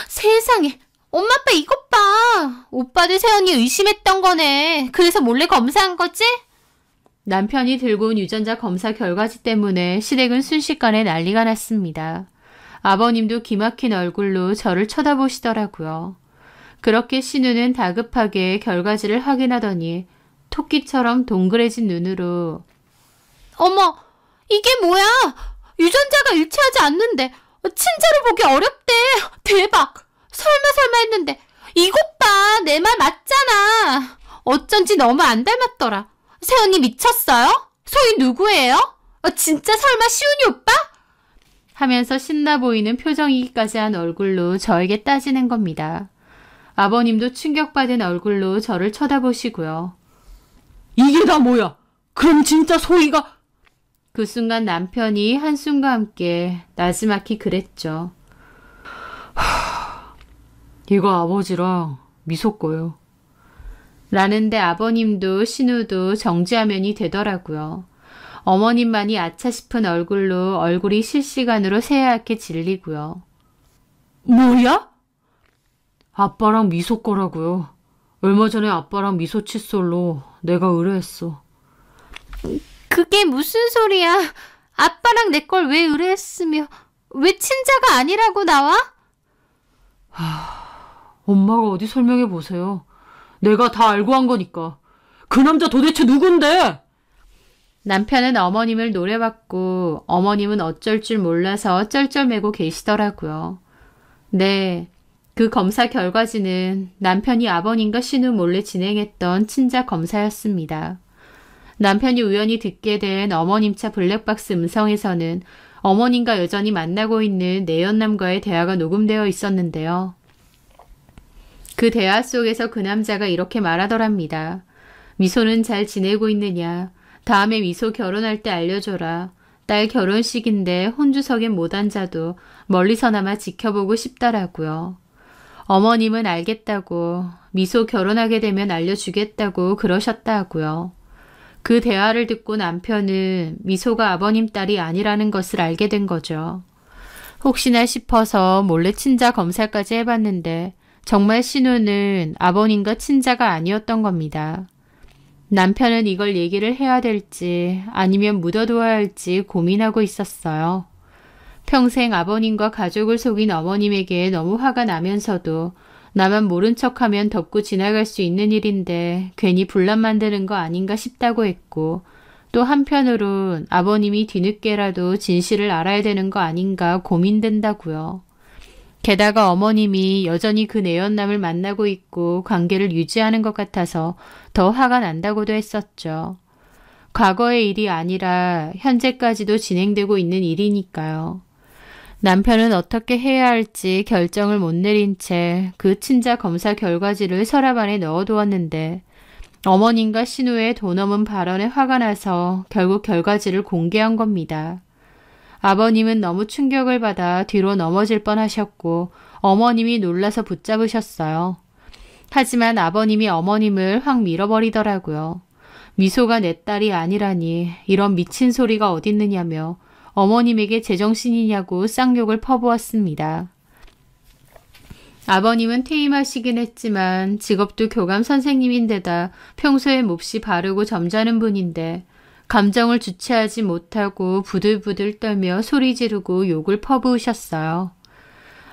세상에, 엄마 아빠 이것 봐. 오빠들 세연이 의심했던 거네. 그래서 몰래 검사한 거지? 남편이 들고 온 유전자 검사 결과지 때문에 시댁은 순식간에 난리가 났습니다. 아버님도 기막힌 얼굴로 저를 쳐다보시더라고요. 그렇게 신우는 다급하게 결과지를 확인하더니 토끼처럼 동그래진 눈으로 어머, 이게 뭐야? 유전자가 일치하지 않는데 친자로 보기 어렵대. 대박. 설마 했는데 이것 봐. 내 말 맞잖아. 어쩐지 너무 안 닮았더라. 세연이 미쳤어요? 소희 누구예요? 진짜 설마 시훈이 오빠? 하면서 신나 보이는 표정이기까지 한 얼굴로 저에게 따지는 겁니다. 아버님도 충격받은 얼굴로 저를 쳐다보시고요. 이게 다 뭐야? 그럼 진짜 소희가... 그 순간 남편이 한숨과 함께 나지막히 그랬죠. 이거 아버지랑 미소 거예요. 라는데 아버님도 신우도 정지화면이 되더라고요. 어머님만이 아차 싶은 얼굴로 얼굴이 실시간으로 새하얗게 질리고요. 뭐야? 아빠랑 미소 거라고요. 얼마 전에 아빠랑 미소 칫솔로 내가 의뢰했어. 그게 무슨 소리야? 아빠랑 내 걸 왜 의뢰했으며 왜 친자가 아니라고 나와? 엄마가 어디 설명해 보세요. 내가 다 알고 한 거니까. 그 남자 도대체 누군데? 남편은 어머님을 노려봤고 어머님은 어쩔 줄 몰라서 쩔쩔매고 계시더라고요. 네, 그 검사 결과지는 남편이 아버님과 신우 몰래 진행했던 친자 검사였습니다. 남편이 우연히 듣게 된 어머님 차 블랙박스 음성에서는 어머님과 여전히 만나고 있는 내연남과의 대화가 녹음되어 있었는데요. 그 대화 속에서 그 남자가 이렇게 말하더랍니다. 미소는 잘 지내고 있느냐. 다음에 미소 결혼할 때 알려줘라. 딸 결혼식인데 혼주석엔 못 앉아도 멀리서나마 지켜보고 싶다라고요. 어머님은 알겠다고, 미소 결혼하게 되면 알려주겠다고 그러셨다 하고요. 그 대화를 듣고 남편은 미소가 아버님 딸이 아니라는 것을 알게 된 거죠. 혹시나 싶어서 몰래 친자 검사까지 해봤는데 정말 신우는 아버님과 친자가 아니었던 겁니다. 남편은 이걸 얘기를 해야 될지 아니면 묻어두어야 할지 고민하고 있었어요. 평생 아버님과 가족을 속인 어머님에게 너무 화가 나면서도 나만 모른 척하면 덮고 지나갈 수 있는 일인데 괜히 분란 만드는 거 아닌가 싶다고 했고, 또 한편으론 아버님이 뒤늦게라도 진실을 알아야 되는 거 아닌가 고민된다고요. 게다가 어머님이 여전히 그 내연남을 만나고 있고 관계를 유지하는 것 같아서 더 화가 난다고도 했었죠. 과거의 일이 아니라 현재까지도 진행되고 있는 일이니까요. 남편은 어떻게 해야 할지 결정을 못 내린 채 그 친자 검사 결과지를 서랍 안에 넣어두었는데 어머님과 신우의 도 넘은 발언에 화가 나서 결국 결과지를 공개한 겁니다. 아버님은 너무 충격을 받아 뒤로 넘어질 뻔하셨고 어머님이 놀라서 붙잡으셨어요. 하지만 아버님이 어머님을 확 밀어버리더라고요. 미소가 내 딸이 아니라니 이런 미친 소리가 어딨느냐며 어머님에게 제정신이냐고 쌍욕을 퍼부었습니다. 아버님은 퇴임하시긴 했지만 직업도 교감 선생님인데다 평소에 몹시 바르고 점잖은 분인데 감정을 주체하지 못하고 부들부들 떨며 소리 지르고 욕을 퍼부으셨어요.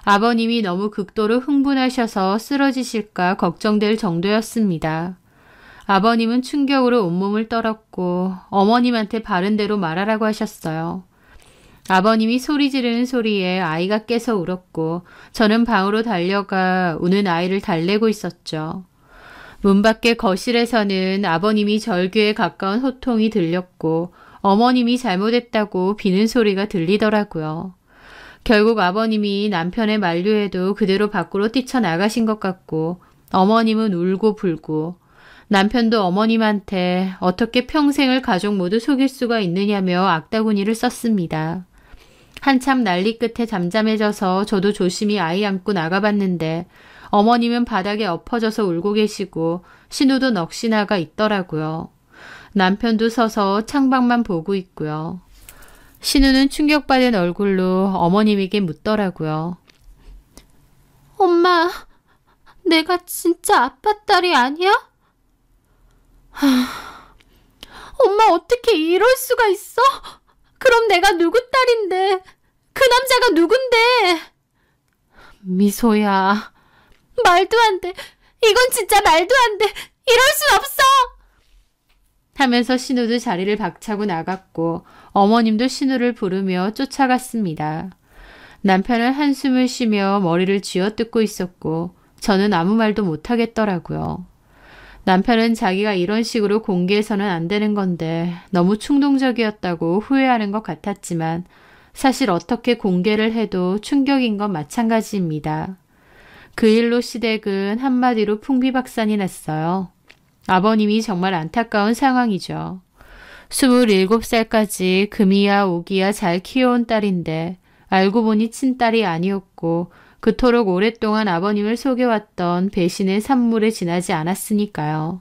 아버님이 너무 극도로 흥분하셔서 쓰러지실까 걱정될 정도였습니다. 아버님은 충격으로 온몸을 떨었고 어머님한테 바른 대로 말하라고 하셨어요. 아버님이 소리 지르는 소리에 아이가 깨서 울었고 저는 방으로 달려가 우는 아이를 달래고 있었죠. 문 밖의 거실에서는 아버님이 절규에 가까운 호통이 들렸고 어머님이 잘못했다고 비는 소리가 들리더라고요. 결국 아버님이 남편의 만류에도 그대로 밖으로 뛰쳐나가신 것 같고 어머님은 울고 불고 남편도 어머님한테 어떻게 평생을 가족 모두 속일 수가 있느냐며 악다구니를 썼습니다. 한참 난리 끝에 잠잠해져서 저도 조심히 아이 안고 나가봤는데 어머님은 바닥에 엎어져서 울고 계시고 신우도 넋이 나가 있더라고요. 남편도 서서 창밖만 보고 있고요. 신우는 충격받은 얼굴로 어머님에게 묻더라고요. 엄마, 내가 진짜 아빠 딸이 아니야? 엄마 어떻게 이럴 수가 있어? 그럼 내가 누구 딸인데? 그 남자가 누군데? 미소야. 말도 안 돼. 이건 진짜 말도 안 돼. 이럴 순 없어. 하면서 신우도 자리를 박차고 나갔고 어머님도 신우를 부르며 쫓아갔습니다. 남편은 한숨을 쉬며 머리를 쥐어뜯고 있었고 저는 아무 말도 못하겠더라고요. 남편은 자기가 이런 식으로 공개해서는 안 되는 건데 너무 충동적이었다고 후회하는 것 같았지만 사실 어떻게 공개를 해도 충격인 건 마찬가지입니다. 그 일로 시댁은 한마디로 풍비박산이 났어요. 아버님이 정말 안타까운 상황이죠. 27살까지 금이야 오기야 잘 키워온 딸인데 알고 보니 친딸이 아니었고 그토록 오랫동안 아버님을 속여왔던 배신의 산물에 지나지 않았으니까요.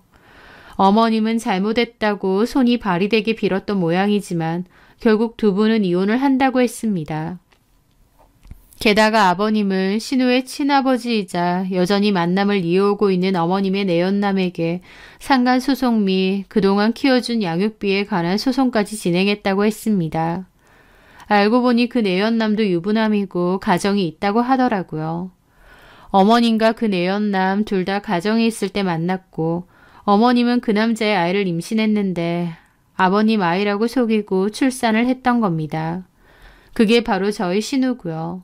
어머님은 잘못했다고 손이 발휘되게 빌었던 모양이지만 결국 두 분은 이혼을 한다고 했습니다. 게다가 아버님은 신우의 친아버지이자 여전히 만남을 이어오고 있는 어머님의 내연남에게 상간소송 및 그동안 키워준 양육비에 관한 소송까지 진행했다고 했습니다. 알고 보니 그 내연남도 유부남이고 가정이 있다고 하더라고요. 어머님과 그 내연남 둘 다 가정이 있을 때 만났고 어머님은 그 남자의 아이를 임신했는데 아버님 아이라고 속이고 출산을 했던 겁니다. 그게 바로 저희 신우고요.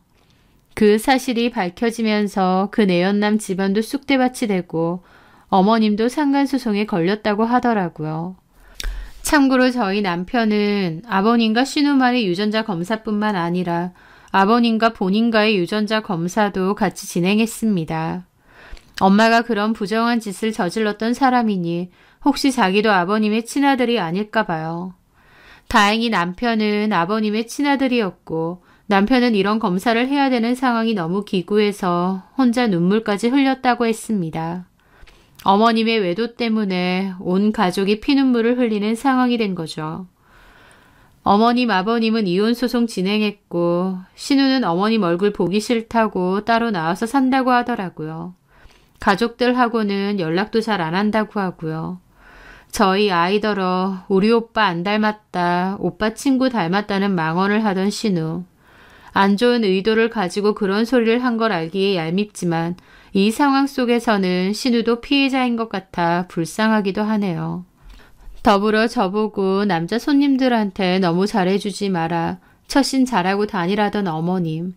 그 사실이 밝혀지면서 그 내연남 집안도 쑥대밭이 되고 어머님도 상간소송에 걸렸다고 하더라고요. 참고로 저희 남편은 아버님과 신우만의 유전자 검사뿐만 아니라 아버님과 본인과의 유전자 검사도 같이 진행했습니다. 엄마가 그런 부정한 짓을 저질렀던 사람이니 혹시 자기도 아버님의 친아들이 아닐까 봐요. 다행히 남편은 아버님의 친아들이었고 남편은 이런 검사를 해야 되는 상황이 너무 기구해서 혼자 눈물까지 흘렸다고 했습니다. 어머님의 외도 때문에 온 가족이 피눈물을 흘리는 상황이 된 거죠. 어머님, 아버님은 이혼소송 진행했고 신우는 어머님 얼굴 보기 싫다고 따로 나와서 산다고 하더라고요. 가족들하고는 연락도 잘 안 한다고 하고요. 저희 아이더러 우리 오빠 안 닮았다, 오빠 친구 닮았다는 망언을 하던 신우. 안 좋은 의도를 가지고 그런 소리를 한 걸 알기에 얄밉지만 이 상황 속에서는 신우도 피해자인 것 같아 불쌍하기도 하네요. 더불어 저보고 남자 손님들한테 너무 잘해주지 마라, 처신 잘하고 다니라던 어머님.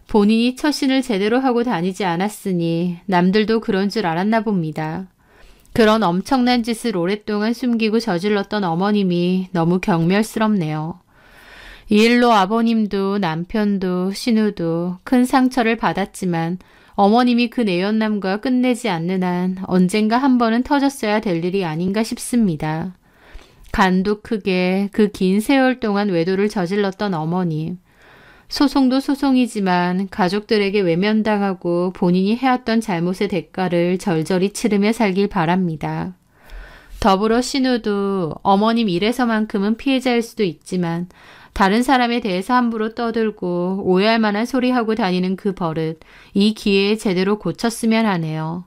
본인이 처신을 제대로 하고 다니지 않았으니 남들도 그런 줄 알았나 봅니다. 그런 엄청난 짓을 오랫동안 숨기고 저질렀던 어머님이 너무 경멸스럽네요. 이 일로 아버님도 남편도 신우도 큰 상처를 받았지만 어머님이 그 내연남과 끝내지 않는 한 언젠가 한 번은 터졌어야 될 일이 아닌가 싶습니다. 간도 크게 그 긴 세월 동안 외도를 저질렀던 어머님. 소송도 소송이지만 가족들에게 외면당하고 본인이 해왔던 잘못의 대가를 절절히 치르며 살길 바랍니다. 더불어 신우도 어머님 일에서만큼은 피해자일 수도 있지만 다른 사람에 대해서 함부로 떠들고 오해할 만한 소리하고 다니는 그 버릇, 이 기회에 제대로 고쳤으면 하네요.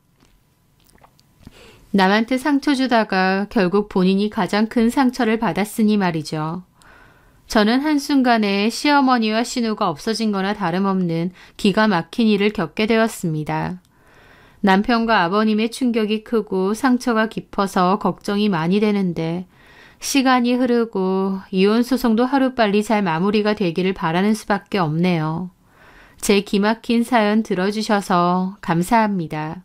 남한테 상처 주다가 결국 본인이 가장 큰 상처를 받았으니 말이죠. 저는 한순간에 시어머니와 신우가 없어진 거나 다름없는 기가 막힌 일을 겪게 되었습니다. 남편과 아버님의 충격이 크고 상처가 깊어서 걱정이 많이 되는데 시간이 흐르고 이혼 소송도 하루빨리 잘 마무리가 되기를 바라는 수밖에 없네요. 제 기막힌 사연 들어주셔서 감사합니다.